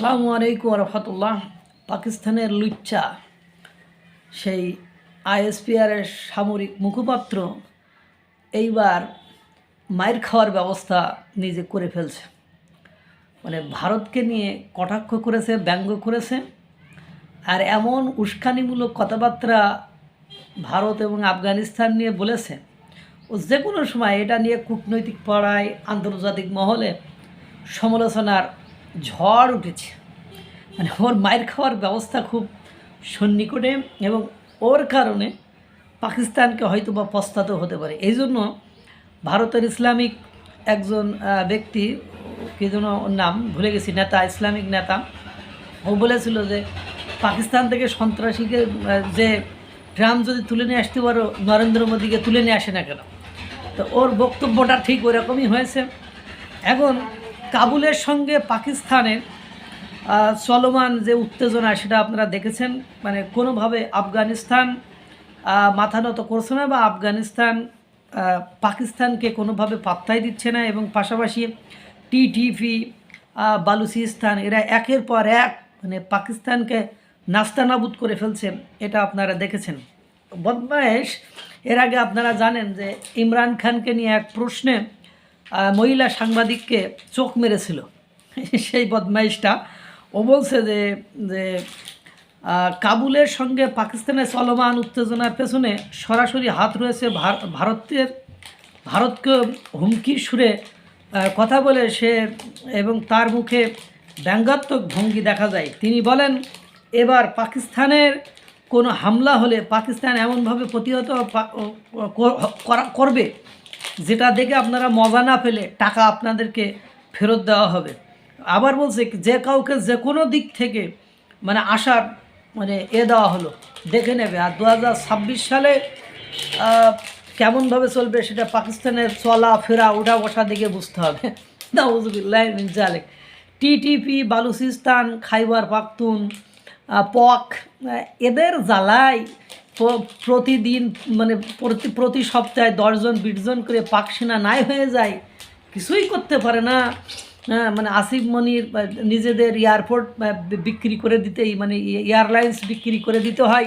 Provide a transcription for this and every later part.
আসসালামু আলাইকুম রহমতুল্লাহ। পাকিস্তানের লুচ্চা সেই আইএসপিআরের সামরিক মুখপাত্র এইবার মায়ের খাওয়ার ব্যবস্থা নিজে করে ফেলছে। মানে ভারতকে নিয়ে কটাক্ষ করেছে, ব্যঙ্গ করেছে, আর এমন উস্কানিমূলক কথাবার্তা ভারত এবং আফগানিস্তান নিয়ে বলেছে। ও যে কোনো সময় এটা নিয়ে কূটনৈতিক পাড়ায় আন্তর্জাতিক মহলে সমালোচনার ঝড় উঠেছে। মানে ওর মায়ের খাওয়ার ব্যবস্থা খুব সন্নিকটে এবং ওর কারণে পাকিস্তানকে হয়তো বা পস্তাতে হতে পারে। এই জন্য ভারতের ইসলামিক একজন ব্যক্তি, কি যেন ওর নাম ভুলে গেছি, নেতা, ইসলামিক নেতা, ও বলেছিল যে পাকিস্তান থেকে সন্ত্রাসীকে যে ট্রাম্প যদি তুলে নিয়ে আসতে পারো, নরেন্দ্র মোদীকে তুলে নিয়ে আসে না কেন? তো ওর বক্তব্যটা ঠিক ওরকমই হয়েছে। এখন কাবুলের সঙ্গে পাকিস্তানের চলমান যে উত্তেজনা সেটা আপনারা দেখেছেন। মানে কোনোভাবে আফগানিস্তান মাথা নত করছে না, বা আফগানিস্তান পাকিস্তানকে কোনোভাবে পাত্তাই দিচ্ছে না, এবং পাশাপাশি টিটিপি, বালুচিস্তান, এরা একের পর এক মানে পাকিস্তানকে নাস্তানাবুদ করে ফেলছে। এটা আপনারা দেখেছেন। বদমায়েশ, এর আগে আপনারা জানেন যে ইমরান খানকে নিয়ে এক প্রশ্নে মহিলা সাংবাদিককে চোখ মেরেছিল। সেই বদমাইশটা ও বলছে যে যে কাবুলের সঙ্গে পাকিস্তানের চলমান উত্তেজনার পেছনে সরাসরি হাত রয়েছে ভারতকে হুমকির সুরে কথা বলে সে, এবং তার মুখে ব্যঙ্গাত্মক ভঙ্গি দেখা যায়। তিনি বলেন, এবার পাকিস্তানের কোনো হামলা হলে পাকিস্তান এমনভাবে প্রতিহত করবে যেটা দেখে আপনারা মজা না পেলে টাকা আপনাদেরকে ফেরত দেওয়া হবে। আবার বলছে যে কাউকে যে কোনো দিক থেকে মানে আসার মানে দেওয়া হলো, দেখে নেবে। আর 2026 সালে কেমনভাবে চলবে সেটা পাকিস্তানের চলা ফেরা ওঠা বসা দিকে বুঝতে হবে। নাউজুবিল্লাহ মিন যালিক। টিটিপি, বালুচিস্তান, খাইবার পাখতুন, পক, এদের জ্বালায় প্রতিদিন মানে প্রতি সপ্তাহে 10 জন 20 জন করে পাক সেনা নাই হয়ে যায়, কিছুই করতে পারে না। মানে আসিফ মনির নিজেদের এয়ারপোর্ট বিক্রি করে দিতেই, মানে এয়ারলাইন্স বিক্রি করে দিতে হয়।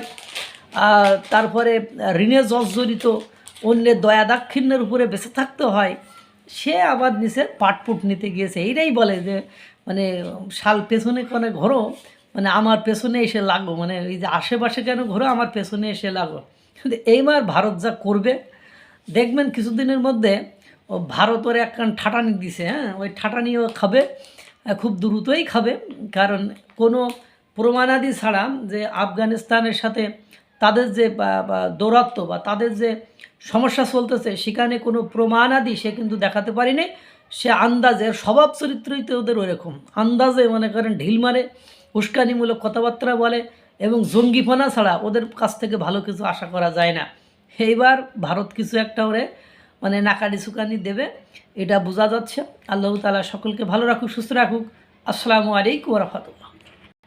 তারপরে ঋণে জর্জরিত, অন্যের দয়া দাক্ষিণ্যের উপরে বেঁচে থাকতে হয়। সে আবার নিচে পাটপুট নিতে গিয়েছে। এইটাই বলে যে মানে শাল পেছনে কোনে ঘোরো, মানে আমার পেছনে এসে লাগো, মানে এই যে আশেপাশে কেন ঘোরো, আমার পেছনে এসে লাগো। কিন্তু এইবার ভারত যা করবে দেখবেন কিছুদিনের মধ্যে। ও ভারত ওর একখান ঠাটানি দিছে, হ্যাঁ, ওই ঠাটানিও খাবে, খুব দ্রুতই খাবে। কারণ কোনো প্রমাণাদি ছাড়া যে আফগানিস্তানের সাথে তাদের যে দৌরাত্ম্য বা তাদের যে সমস্যা চলতেছে, সেখানে কোনো প্রমাণাদি সে কিন্তু দেখাতে পারেনি। সে আন্দাজে, স্বভাব চরিত্রই তো ওদের ওরকম, আন্দাজে মনে করেন ঢিল মারে, উস্কানিমূলক কথাবার্তা বলে, এবং জঙ্গিপনা ছাড়া ওদের কাছ থেকে ভালো কিছু আশা করা যায় না। এইবার ভারত কিছু একটা ওরে মানে নাকানি সুকানি দেবে, এটা বোঝা যাচ্ছে। আল্লাহ তাআলা সকলকে ভালো রাখুক, সুস্থ রাখুক। আসসালামু আলাইকুম ওয়া রাহমাতুল্লাহ।